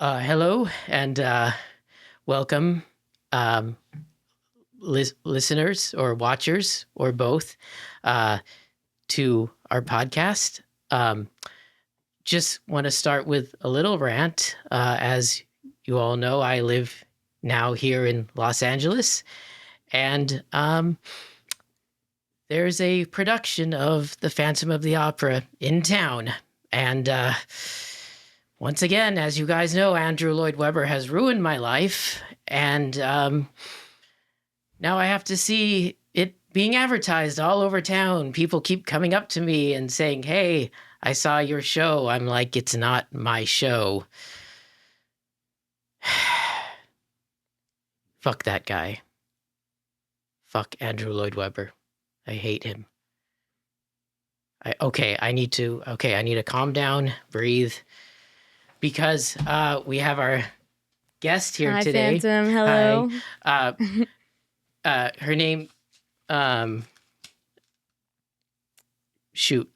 Hello and welcome, um, listeners or watchers or both, uh, to our podcast. Um, just want to start with a little rant. As you all know, I live now here in Los Angeles, and there's a production of The Phantom of the Opera in town. And once again, as you guys know, Andrew Lloyd Webber has ruined my life. And now I have to see it being advertised all over town. People keep coming up to me and saying, "Hey, I saw your show." I'm like, it's not my show. Fuck that guy. Fuck Andrew Lloyd Webber. I hate him. I need to calm down, breathe, because we have our guest here Hi, today. Phantom. Hello. Hi. Her name, shoot.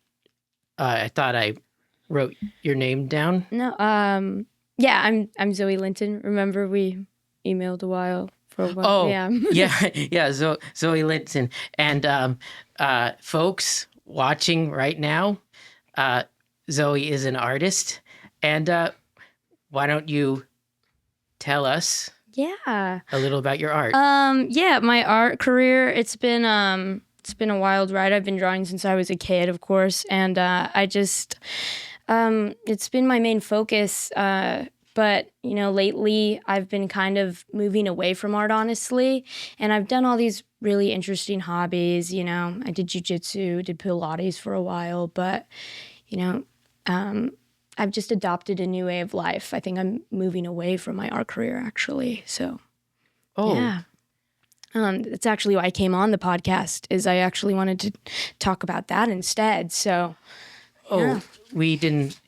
I thought I wrote your name down. No, yeah, I'm Zoe Linton. Remember we emailed for a while. Oh, yeah. yeah, Zoe Linton. And folks watching right now, Zoe is an artist. And why don't you tell us Yeah. a little about your art? Yeah, my art career, it's been a wild ride. I've been drawing since I was a kid, of course, and it's been my main focus. But, lately I've been kind of moving away from art, honestly. And I've done all these really interesting hobbies. I did jujitsu, did Pilates for a while, but, I've just adopted a new way of life. I think I'm moving away from my art career, actually. So, yeah. That's actually why I came on the podcast, is I actually wanted to talk about that instead. So, yeah. We didn't.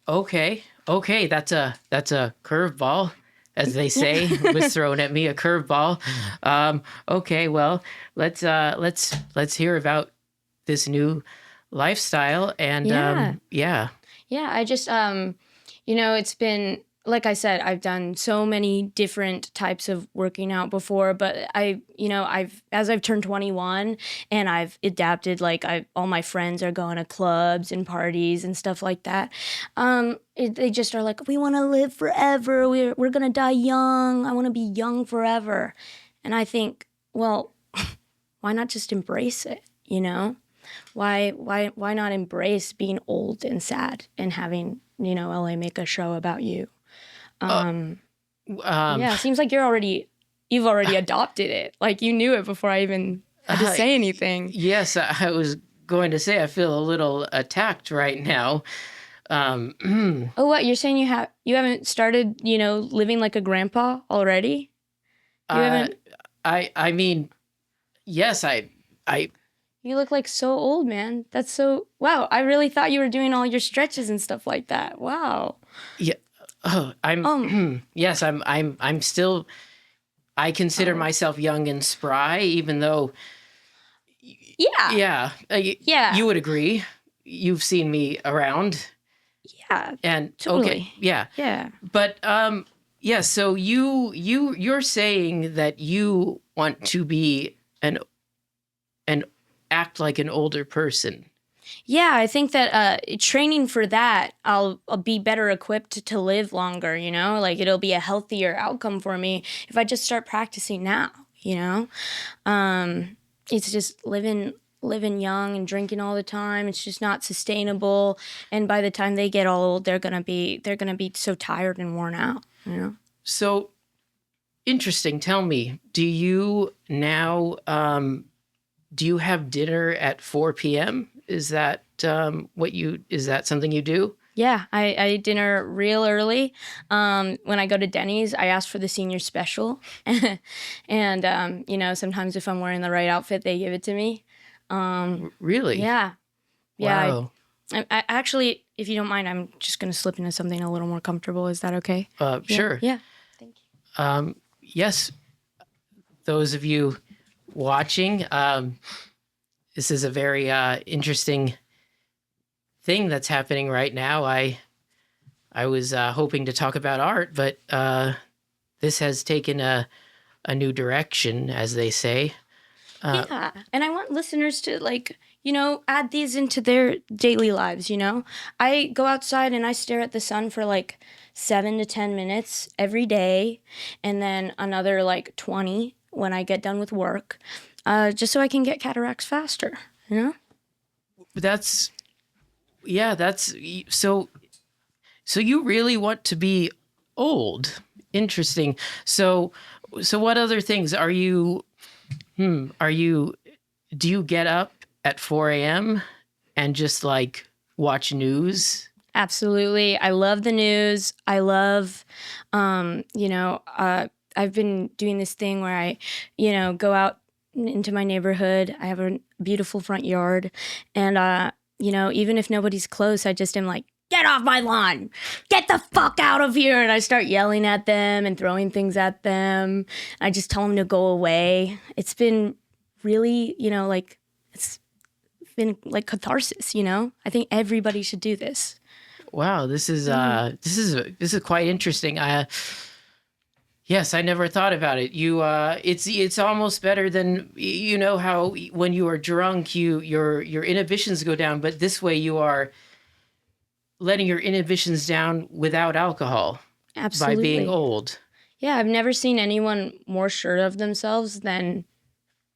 Okay. That's a curveball, as they say. Was thrown at me, a curveball. Okay. Well, let's hear about this new lifestyle. And Yeah, I just, it's been, like I said, I've done so many different types of working out before, but as I've turned 21 and I've adapted, all my friends are going to clubs and parties and stuff like that. They just are like, we want to live forever. We're going to die young. I want to be young forever. And I think, well, why not just embrace it, Why not embrace being old and sad and having, LA make a show about you? Yeah, it seems like you've already adopted it. Like you knew it before I even had to say anything. Yes, I was going to say I feel a little attacked right now. Oh, what you're saying? You haven't started, living like a grandpa already? You haven't. I mean, yes, I. You look like so old, man. That's so wow. I really thought you were doing all your stretches and stuff like that. Wow. Yeah. Yes, I'm still, I consider myself young and spry, even though. Yeah. Yeah. You would agree. You've seen me around. Yeah. And totally. Okay. Yeah. Yeah. But yeah. So you're saying that you want to be an act like an older person. Yeah, I think that training for that, I'll be better equipped to live longer, Like it'll be a healthier outcome for me if I just start practicing now, It's just living young and drinking all the time. It's just not sustainable. And by the time they get old, they're gonna be so tired and worn out, So interesting. Tell me, do you now do you have dinner at 4 p.m.? Is that is that something you do? Yeah, I eat dinner real early. When I go to Denny's, I ask for the senior special. And, sometimes if I'm wearing the right outfit, they give it to me. Really? Yeah. Wow. I actually, if you don't mind, I'm just going to slip into something a little more comfortable. Is that okay? Sure. Yeah. Thank you. Yes. Those of you watching, this is a very interesting thing that's happening right now. I I was hoping to talk about art, but this has taken a new direction, as they say. Yeah. And I want listeners to add these into their daily lives, I go outside and I stare at the sun for like 7 to 10 minutes every day, and then another like 20 when I get done with work, just so I can get cataracts faster, That's so. So you really want to be old? Interesting. So what other things are you? Are you? Do you get up at 4 a.m. and just like watch news? Absolutely. I love the news. I love, I've been doing this thing where I, go out into my neighborhood. I have a beautiful front yard. And, even if nobody's close, I just am like, get off my lawn, get the fuck out of here. And I start yelling at them and throwing things at them. I just tell them to go away. It's been really, it's been like catharsis, I think everybody should do this. Wow, this is quite interesting. Yes, I never thought about it. It's almost better than how when you are drunk, your inhibitions go down, but this way you are letting your inhibitions down without alcohol. Absolutely. By being old. Yeah, I've never seen anyone more sure of themselves than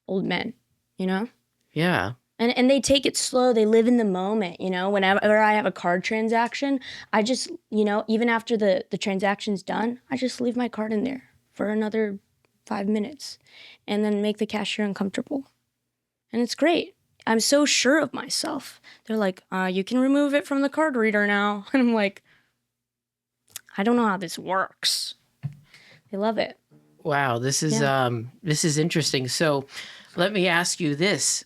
old men, Yeah. And they take it slow. They live in the moment, Whenever I have a card transaction, I just, even after the transaction's done, I just leave my card in there for another 5 minutes and then make the cashier uncomfortable. And it's great. I'm so sure of myself. They're like, you can remove it from the card reader now. And I'm like, I don't know how this works. They love it. Wow, this is interesting. So let me ask you this.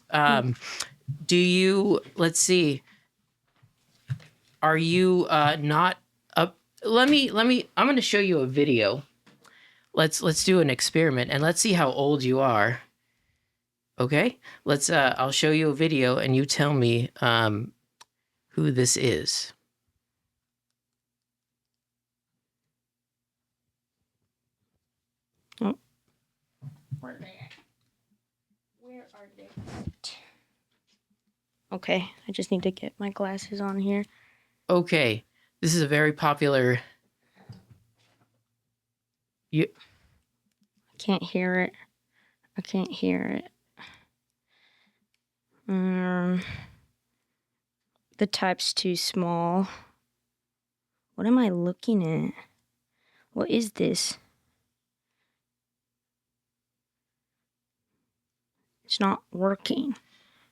Do you, let's see, are you not up? I'm going to show you a video. Let's do an experiment and let's see how old you are. Okay, I'll show you a video and you tell me who this is. Oh. Where are they? Okay, I just need to get my glasses on here. Okay, this is a very popular. I can't hear it. The type's too small. What am I looking at? What is this? It's not working.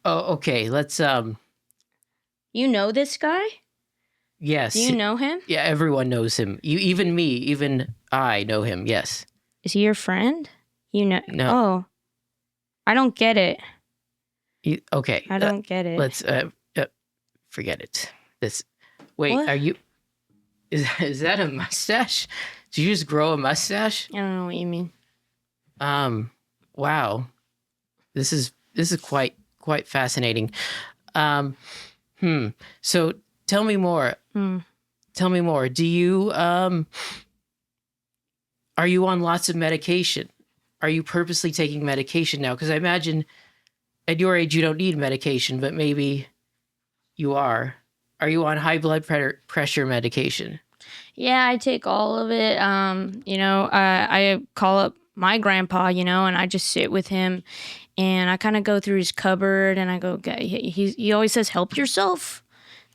Oh, okay. Let's You know this guy? Yes. Do you know him? Yeah, everyone knows him. Even I know him. Yes. Is he your friend? No. Oh, I don't get it. Okay. I don't get it. Let's forget it. Wait, what? Are you? Is that a mustache? Did you just grow a mustache? I don't know what you mean. Wow. This is quite fascinating. So tell me more. Tell me more. Do you are you on lots of medication? Are you purposely taking medication now? Because I imagine at your age you don't need medication, but maybe you are. Are you on high blood pressure medication? Yeah, I take all of it. I call up my grandpa, and I just sit with him, and I kind of go through his cupboard, and I go, he always says, help yourself.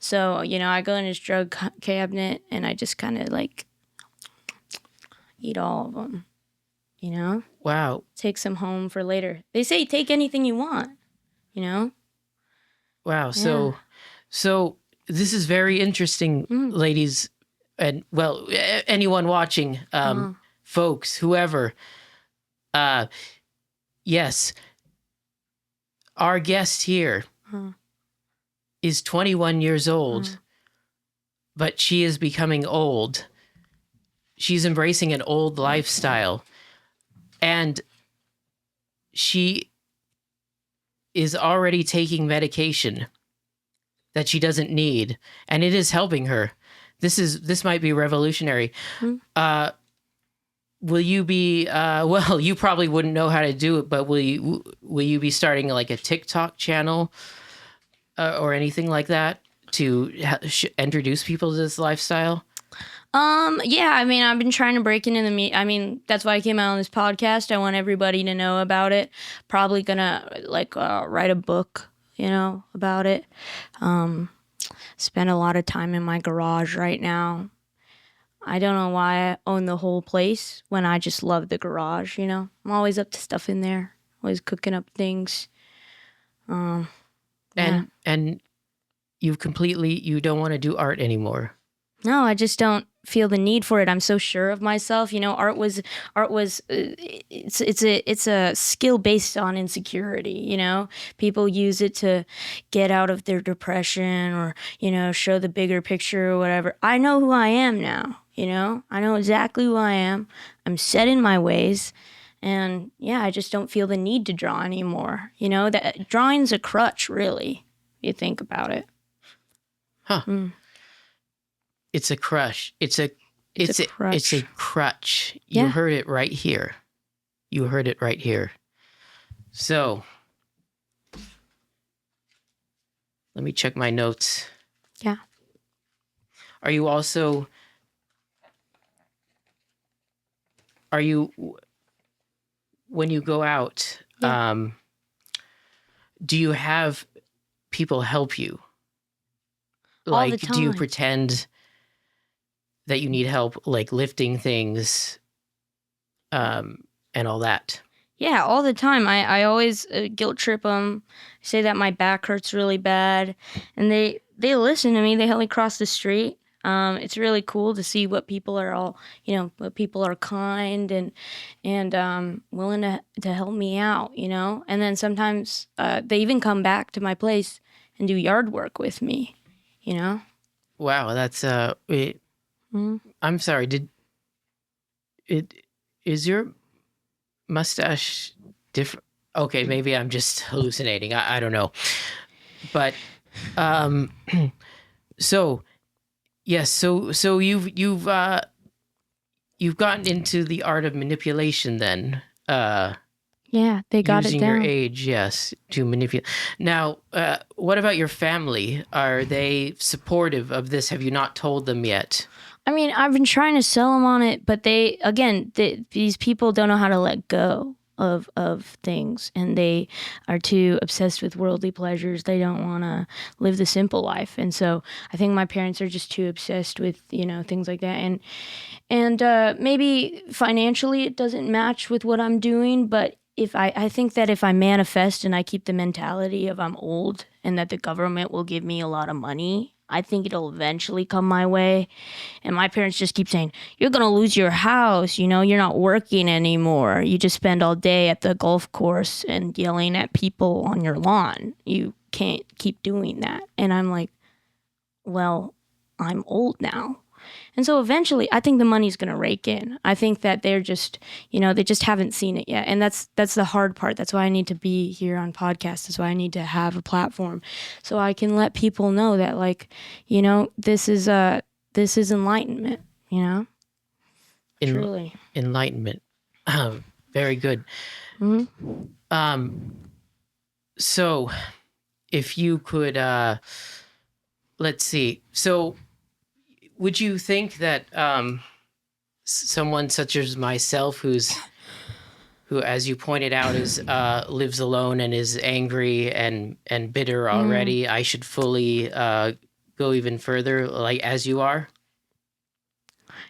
So, I go in his drug cabinet, and I just kind of like eat all of them, Wow. Take some home for later. They say take anything you want, Wow. Yeah. So this is very interesting, ladies, and well, anyone watching, folks, whoever. Yes, our guest here is 21 years old, but she is becoming old. She's embracing an old lifestyle, and she is already taking medication that she doesn't need, and it is helping her. this might be revolutionary. Hmm? Will you be well, you probably wouldn't know how to do it, but will you be starting like a TikTok channel or anything like that to introduce people to this lifestyle? Yeah, I mean, I've been trying to break into I mean, that's why I came out on this podcast. I want everybody to know about it. Probably gonna like write a book, about it. Spend a lot of time in my garage right now. I don't know why I own the whole place when I just love the garage, I'm always up to stuff in there, always cooking up things. Yeah. And you don't want to do art anymore. No, I just don't feel the need for it. I'm so sure of myself. Art was it's a skill based on insecurity, People use it to get out of their depression or, show the bigger picture or whatever. I know who I am now, I know exactly who I am. I'm set in my ways. And yeah, I just don't feel the need to draw anymore. That drawing's a crutch, really, if you think about it. Huh. Mm. It's a crush. It's a crutch. It's a crutch. You heard it right here. You heard it right here. So, let me check my notes. Yeah. Are you when you go out, do you have people help you? All the time. Do you pretend that you need help, like lifting things, and all that? Yeah, all the time. I always guilt trip them, say that my back hurts really bad, and they listen to me. They help me cross the street. It's really cool to see what people are what people are kind and willing to help me out, And then sometimes they even come back to my place and do yard work with me, Wow, that's I'm sorry. Is your mustache different? Okay, maybe I'm just hallucinating. I don't know. But so yes, so you've gotten into the art of manipulation then. Yeah, they got it down. Using your age, yes, to manipulate. Now, what about your family? Are they supportive of this? Have you not told them yet? I mean, I've been trying to sell them on it, but these people don't know how to let go of things, and they are too obsessed with worldly pleasures. They don't want to live the simple life, and so I think my parents are just too obsessed with things like that, and maybe financially it doesn't match with what I'm doing, but I think that if I manifest and I keep the mentality of I'm old and that the government will give me a lot of money, I think it'll eventually come my way. And my parents just keep saying, you're going to lose your house. You're not working anymore. You just spend all day at the golf course and yelling at people on your lawn. You can't keep doing that. And I'm like, well, I'm old now. And so eventually, I think the money's going to rake in. I think that they're just, they just haven't seen it yet. And that's the hard part. That's why I need to be here on podcasts. That's why I need to have a platform so I can let people know that, like, this is enlightenment, Truly. Enlightenment. Very good. Mm-hmm. So if you could, let's see. So would you think that someone such as myself, who, as you pointed out, lives alone and is angry and bitter already, I should fully go even further, like as you are?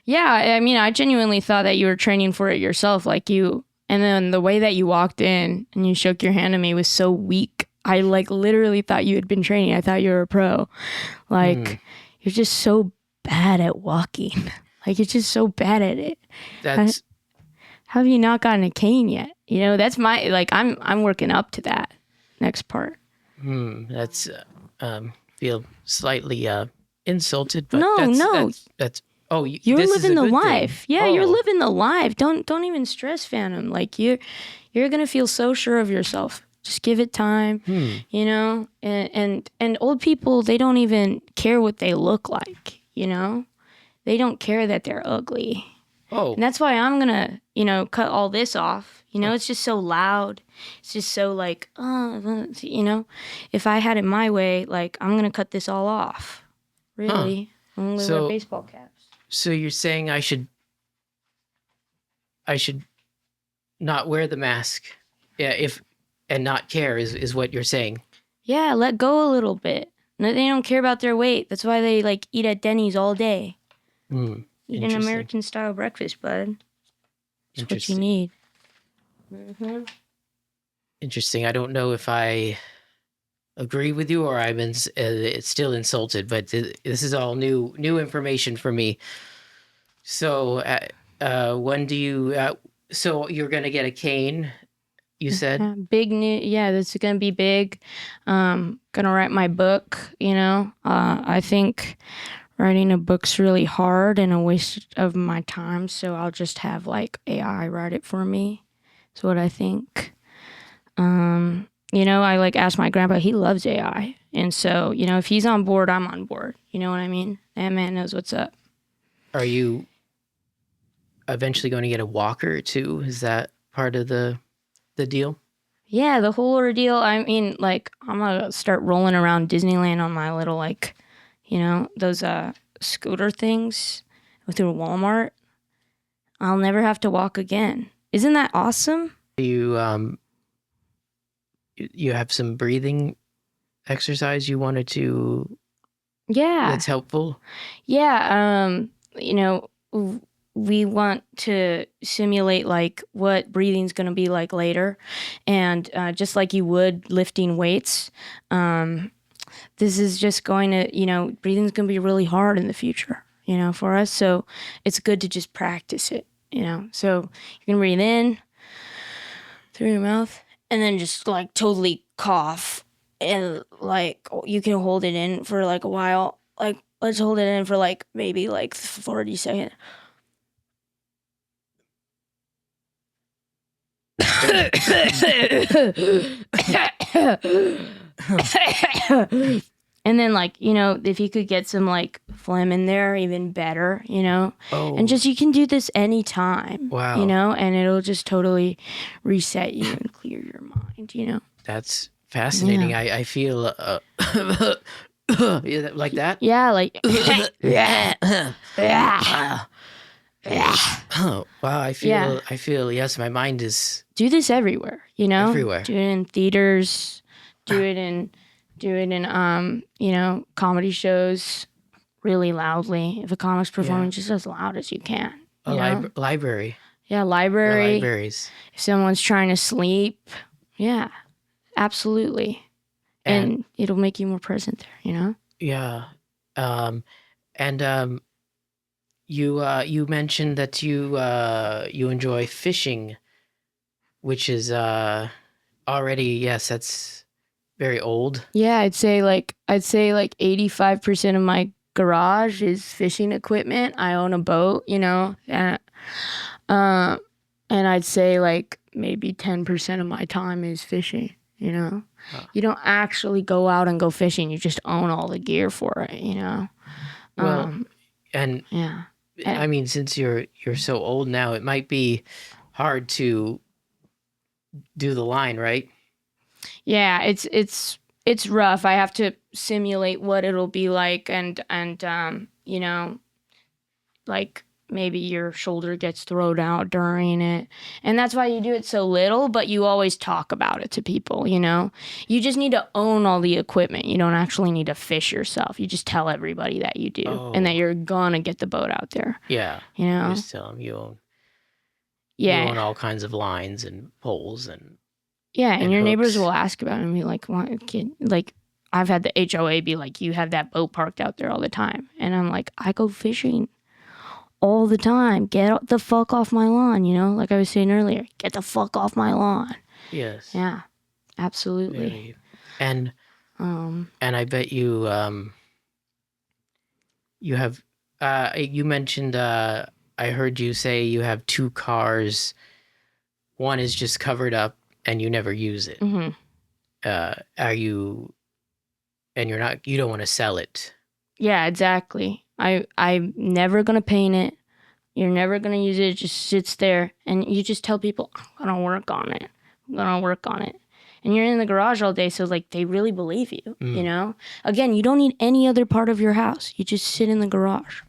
Yeah, I mean, I genuinely thought that you were training for it yourself, and then the way that you walked in and you shook your hand at me was so weak. I literally thought you had been training. I thought you were a pro. You're just so bad at walking. You're just so bad at it. Have you not gotten a cane yet? That's my, I'm working up to that next part. That's feel slightly insulted, but no. That's you're living the life. Thing. Yeah, you're living the life. Don't even stress, Phantom. You're gonna feel so sure of yourself. Just give it time. And old people, they don't even care what they look like. they don't care that they're ugly. Oh, And that's why I'm gonna, cut all this off. It's just so loud. It's just so like, if I had it my way, like, I'm gonna cut this all off. Really. I'm gonna wear So- baseball caps. so you're saying I should not wear the mask, yeah, and not care is what you're saying. Yeah, let go a little bit. No, they don't care about their weight. That's why they like eat at Denny's all day. Eat an Interesting. American style breakfast, bud. It's what you Interesting. need. Interesting. I don't know if I agree with you or I'm still insulted, but this is all new information for me. So, when do you? So you're gonna get a cane? You said. Big new, yeah, that's gonna be big. Gonna write my book, I think writing a book's really hard and a waste of my time, so I'll just have like AI write it for me. That's what I think. I like asked my grandpa, he loves AI. And so, if he's on board, I'm on board. You know what I mean? That man knows what's up. Are you eventually going to get a walker too? Is that part of the deal? Yeah, the whole ordeal. I mean, like, I'm gonna start rolling around Disneyland on my little, like, those scooter things through Walmart. I'll never have to walk again. Isn't that awesome? You have some breathing exercise you wanted to. Yeah. That's helpful. Yeah. We want to simulate like what breathing's going to be like later, and just like you would lifting weights, this is just going to, breathing's going to be really hard in the future, for us. So it's good to just practice it, So you're going to breathe in through your mouth and then just like totally cough, and like you can hold it in for like a while. Like, let's hold it in for like maybe like 40 seconds. And then, like, if you could get some like phlegm in there, even better, Oh. And just, you can do this anytime. Wow. And it'll just totally reset you and clear your mind. That's fascinating. Yeah. I feel like that. Yeah, like Oh, wow. I feel. Yeah. I feel. Yes, my mind is. do this everywhere, Everywhere. Do it in theaters, do it in comedy shows really loudly. If a comic's performing, just as loud as you can. A library. Yeah, library. Libraries. If someone's trying to sleep, yeah, absolutely. And it'll make you more present there, Yeah. You mentioned that you enjoy fishing, which is already, yes, that's very old. Yeah, I'd say like 85% of my garage is fishing equipment. I own a boat, and I'd say like maybe 10% of my time is fishing, You don't actually go out and go fishing. You just own all the gear for it, Well, and yeah. I mean, since you're so old now, it might be hard to do the line, right? Yeah, it's rough. I have to simulate what it'll be like, and like maybe your shoulder gets thrown out during it, and that's why you do it so little. But you always talk about it to people. You just need to own all the equipment. You don't actually need to fish yourself. You just tell everybody that you do, and that you're gonna get the boat out there. Yeah. You just tell them you own. Yeah. You own all kinds of lines and poles and. Yeah, and your neighbors hooks. will ask about it and be like, "What kid?" Like, I've had the HOA be like, "You have that boat parked out there all the time," and I'm like, "I go fishing all the time. Get the fuck off my lawn," Like I was saying earlier, get the fuck off my lawn. Yes. Yeah, absolutely. Very. And I bet you you have you mentioned I heard you say you have 2 cars. One is just covered up and you never use it. Mm-hmm. Are you, and you don't want to sell it? Yeah, exactly. I'm never gonna paint it. You're never gonna use it. It just sits there, and you just tell people, I'm gonna work on it. I'm gonna work on it. And you're in the garage all day, so like they really believe you. You know. Again, you don't need any other part of your house. You just sit in the garage.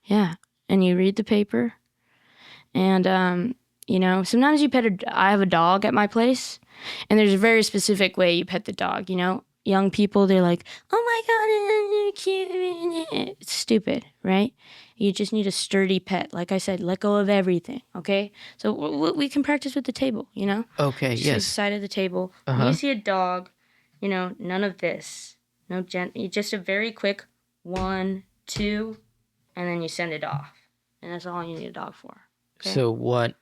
Yeah, and you read the paper. And you know, sometimes you pet I have a dog at my place, and there's a very specific way you pet the dog. You know, young people, they're like, "Oh my god, you're cute." It's stupid, right? You just need a sturdy pet. Like I said, let go of everything. Okay, so we can practice with the table. You know, Okay. just like the Yes. side of the table. When you see a dog, you know, none of this, no just a very quick 1, 2, and then you send it off, and that's all you need a dog for. Okay? So one.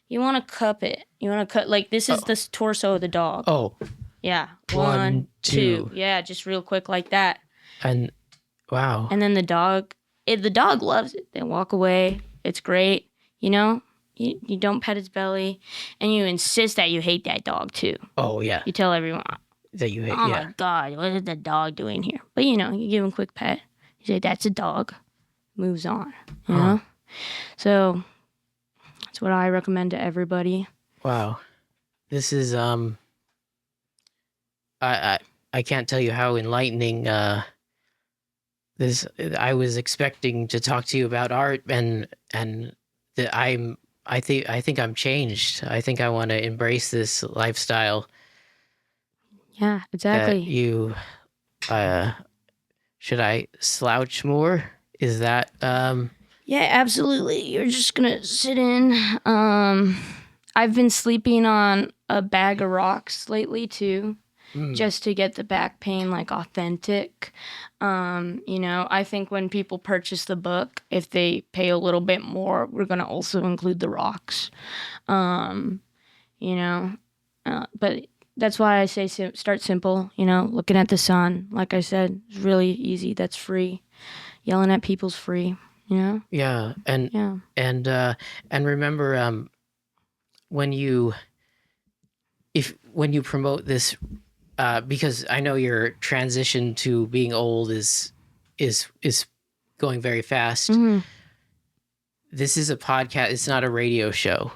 You want to cup it. You want to cut, like, this is the torso of the dog. Oh, Yeah. 1, 1, 2. 2. Yeah, just real quick like that. And wow. And then the dog loves it. They walk away. It's great. You know, you don't pet its belly, and you insist that you hate that dog too. Oh yeah. You tell everyone, That you hate. oh Yeah. my God, what is the dog doing here? But you know, you give him a quick pet. You say, that's a dog. Moves on. You know? So that's what I recommend to everybody. Wow. This is I can't tell you how enlightening this. I was expecting to talk to you about art, and that I think I'm changed. I think I want to embrace this lifestyle. Yeah, exactly. That you should I slouch more? Is that Yeah, absolutely. You're just gonna sit in. I've been sleeping on a bag of rocks lately too, just to get the back pain like authentic. You know, I think when people purchase the book, if they pay a little bit more, we're gonna also include the rocks. You know, but that's why I say start simple. You know, looking at the sun, like I said, is really easy. That's free. Yelling at people's free. You know. yeah, and Yeah. and remember when you promote this, because I know your transition to being old is going very fast. Mm-hmm. This is a podcast. It's not a radio show.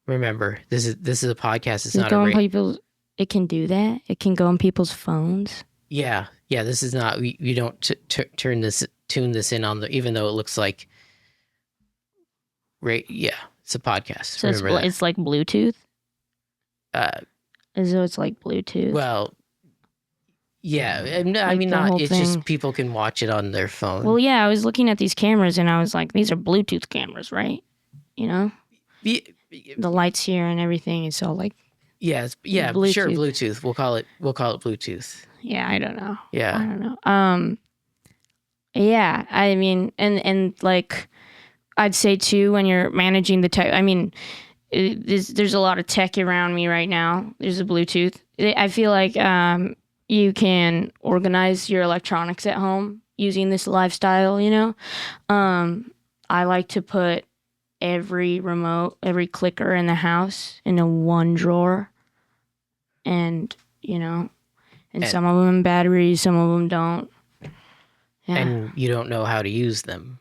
Remember, this is a podcast. It's not a radio. It can do that. It can go on people's phones. Yeah. This is not. You don't tune this in on the. Even though it looks like. Yeah, it's a podcast. So it's like Bluetooth. As though it's like Bluetooth. Well, yeah. I mean, not. It's just people can watch it on their phone. Well, yeah. I was looking at these cameras and I was like, these are Bluetooth cameras, right? You know, the lights here and everything. It's all like. Yeah. Bluetooth. Sure. Bluetooth. We'll call it Bluetooth. Yeah, I don't know. Yeah. I don't know. Yeah. I mean, and like, I'd say too, when you're managing the tech. I mean. There's a lot of tech around me right now. There's a Bluetooth. I feel like you can organize your electronics at home using this lifestyle, you know? I like to put every remote, every clicker in the house into one drawer. And, you know, and some of them batteries, some of them don't. Yeah. And you don't know how to use them.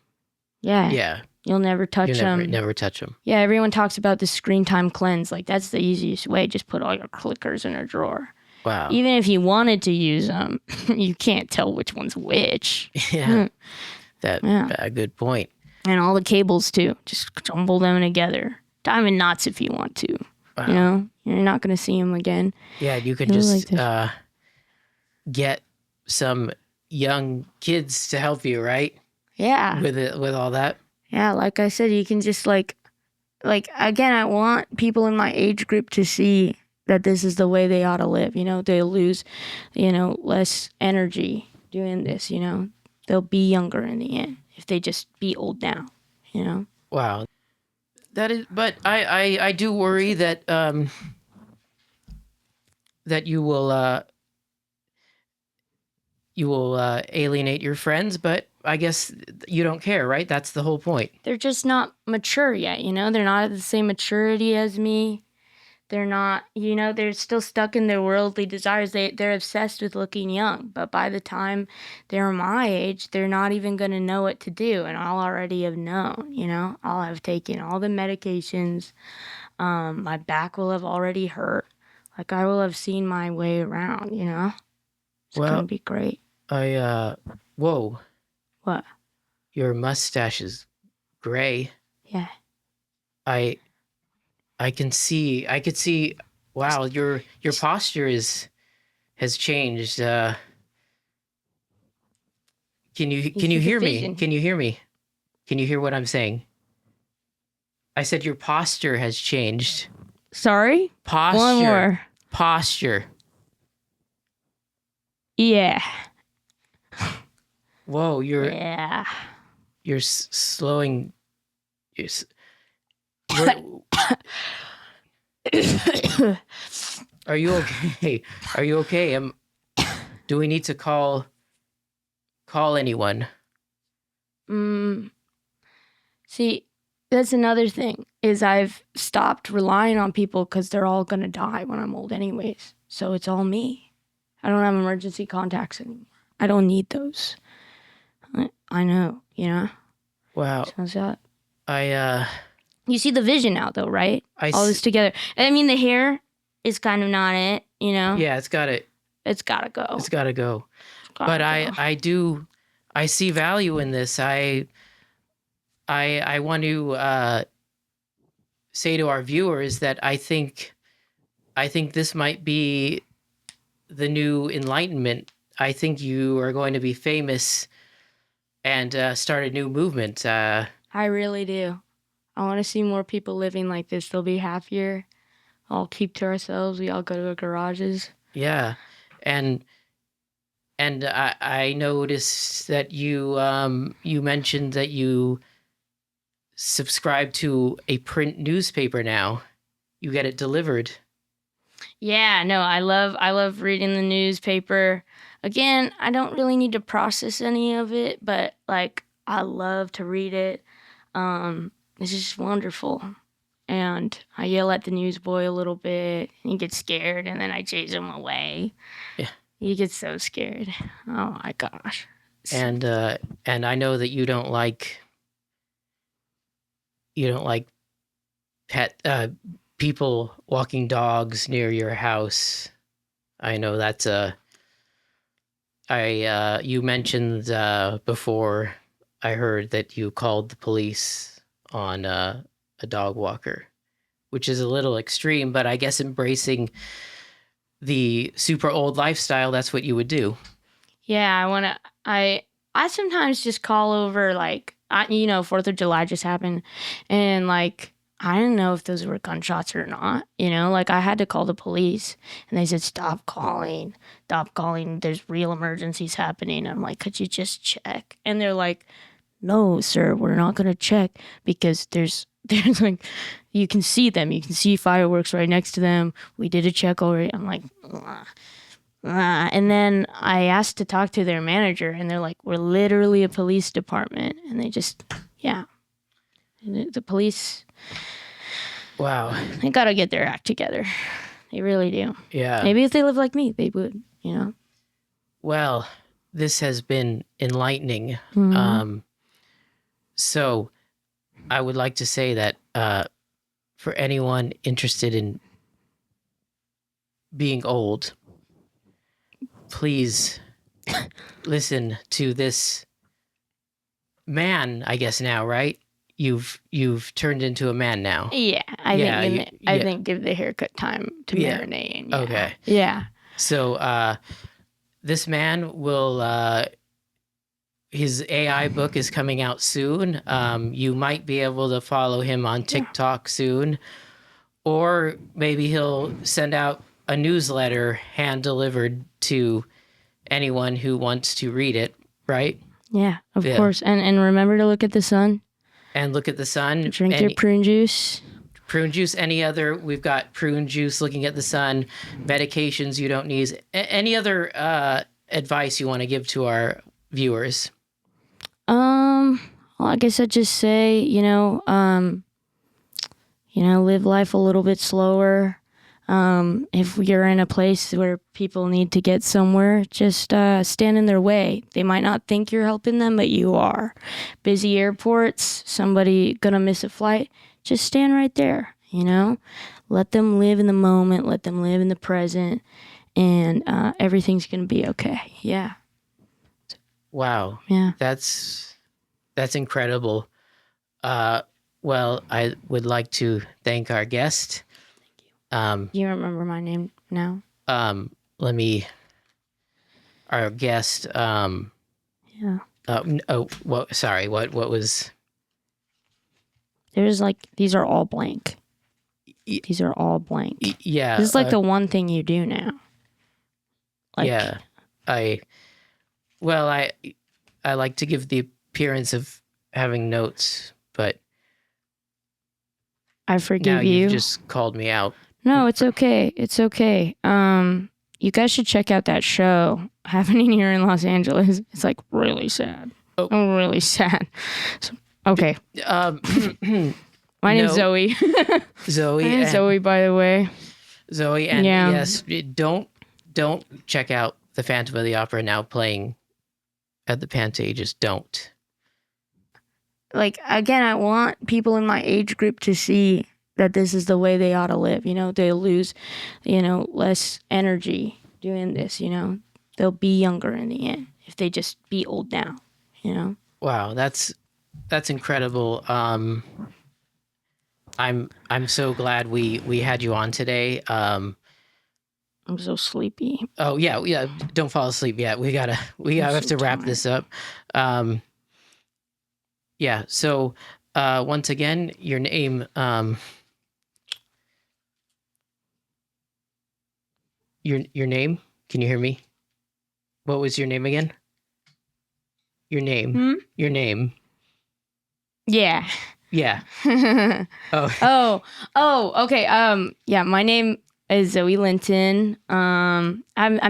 Yeah. Yeah. You'll never touch them. Never touch them. Yeah, everyone talks about the screen time cleanse. Like, that's the easiest way. Just put all your clickers in a drawer. Wow. Even if you wanted to use them, you can't tell which one's which. Yeah. A good point. And all the cables, too. Just jumble them together. Diamond knots if you want to. Wow. You know? You're not going to see them again. Yeah, you could just get some young kids to help you, right? Yeah. With all that. Yeah, like I said, you can just like again, I want people in my age group to see that this is the way they ought to live. You know, they'll lose, you know, less energy doing this, you know. They'll be younger in the end if they just be old now, you know. Wow. That is, but I do worry that that you will alienate your friends, but I guess you don't care, right? That's the whole point. They're just not mature yet, you know? They're not at the same maturity as me. They're not, they're still stuck in their worldly desires. They're obsessed with looking young, but by the time they're my age, they're not even going to know what to do. And I'll already have known, I'll have taken all the medications. My back will have already hurt. Like, I will have seen my way around, It's going to Well, be great. Whoa, What? your mustache is gray. Yeah. I I could see, wow, your posture has changed. Can you see the hear me? vision. Can you hear me? Can you hear what I'm saying? I said your posture has changed. Sorry? Posture. One more. Posture. Yeah. Whoa, Yeah. you're slowing. You're, are you okay? Are you okay? Do we need to call anyone? See, that's another thing, is I've stopped relying on people because they're all going to die when I'm old anyways. So it's all me. I don't have emergency contacts anymore. I don't need those. I know, Wow. So is that... I You see the vision now, though, right? All this together. I mean, the hair is kind of not it, Yeah, it's got to. It's got to go. It's got to go. But I see value in this. I want to say to our viewers that I think this might be the new enlightenment. I think you are going to be famous and start a new movement. I really do. I want to see more people living like this. They'll be happier. All keep to ourselves. We all go to our garages. Yeah, and I noticed that you mentioned that you subscribe to a print newspaper now. You get it delivered. Yeah, no, I love reading the newspaper. Again, I don't really need to process any of it, but like, I love to read it. It's just wonderful. And I yell at the newsboy a little bit, and he gets scared, and then I chase him away. Yeah. He gets so scared. Oh my gosh. And I know that you don't like pet people walking dogs near your house. I know that's you mentioned before, I heard that you called the police on a dog walker, which is a little extreme, but I guess embracing the super old lifestyle, that's what you would do. Yeah, I sometimes just call over, like, 4th of July just happened, and like, I didn't know if those were gunshots or not, like, I had to call the police, and they said, stop calling, there's real emergencies happening. I'm like, could you just check? And they're like, no, sir, we're not going to check because there's like, you can see them, you can see fireworks right next to them. We did a check already. I'm like, and then I asked to talk to their manager, and they're like, we're literally a police department. And they just, yeah. The police, wow, they got to get their act together. They really do. Yeah. Maybe if they lived like me, they would, Well, this has been enlightening. Mm-hmm. So I would like to say that for anyone interested in being old, please listen to this man, I guess now, right? You've turned into a man now. Yeah, I think give the haircut time to marinate. Yeah. Okay. Yeah. So this man will his AI book is coming out soon. You might be able to follow him on TikTok soon, or maybe he'll send out a newsletter hand delivered to anyone who wants to read it, right? Yeah, of course. And remember to look at the sun. And look at the sun. Drink your prune juice. Prune juice, we've got prune juice, looking at the sun, medications you don't need. Any other advice you want to give to our viewers? Well, I guess I'd just say, live life a little bit slower. If you're in a place where people need to get somewhere, just stand in their way. They might not think you're helping them, but you are. Busy airports, somebody gonna miss a flight, just stand right there, you know? Let them live in the moment, let them live in the present, and everything's gonna be okay. Yeah. Wow. Yeah. That's incredible. Well, I would like to thank our guest. You remember my name now? Let me. Our guest. Yeah. Sorry. What was? There's like, these are all blank. Y- These are all blank. Yeah. This is like the one thing you do now. Like, yeah. I like to give the appearance of having notes, but I now forgive you've you. just called me out. No, it's okay. It's okay. You guys should check out that show happening here in Los Angeles. It's like really sad. Oh. Really sad. So, okay. My name's No. Zoe. Zoe. My name's Zoe, by the way. Zoe, and Yeah. yes, don't check out the Phantom of the Opera now playing at the Pantages. Don't. Like, again, I want people in my age group to see that this is the way they ought to live. You know, they'll lose, less energy doing this, They'll be younger in the end if they just be old now, Wow, that's incredible. I'm so glad we had you on today. I'm so sleepy. Oh yeah. Don't fall asleep yet. We have to wrap this up. Yeah. So, once again, your name. Your name. Can you hear me? What was your name again? Your name. Your name. Yeah. Yeah. Oh. Okay. Yeah. My name is Zoe Linton. I'm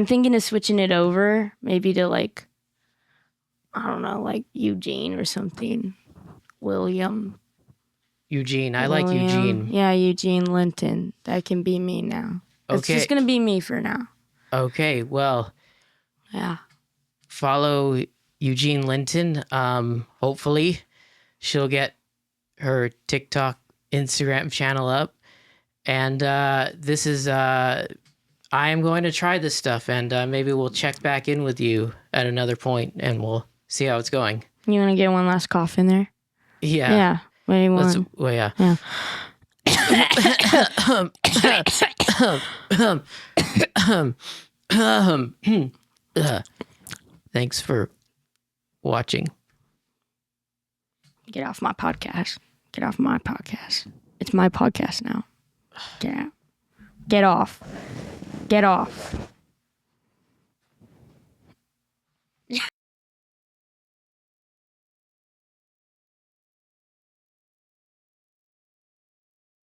thinking of switching it over, maybe to like, I don't know, like Eugene or something. William. Eugene. I like Eugene. Yeah, Eugene Linton. That can be me now. Okay. It's just gonna be me for now. Okay. Well. Yeah. Follow Eugene Linton. Hopefully, she'll get her TikTok, Instagram channel up. And this is. I am going to try this stuff, and maybe we'll check back in with you at another point, and we'll see how it's going. You want to get one last cough in there? Yeah. Yeah. What do you want? Well, yeah. Thanks for watching. Get off my podcast. Get off my podcast. It's my podcast now. Get out. Get off. Get off.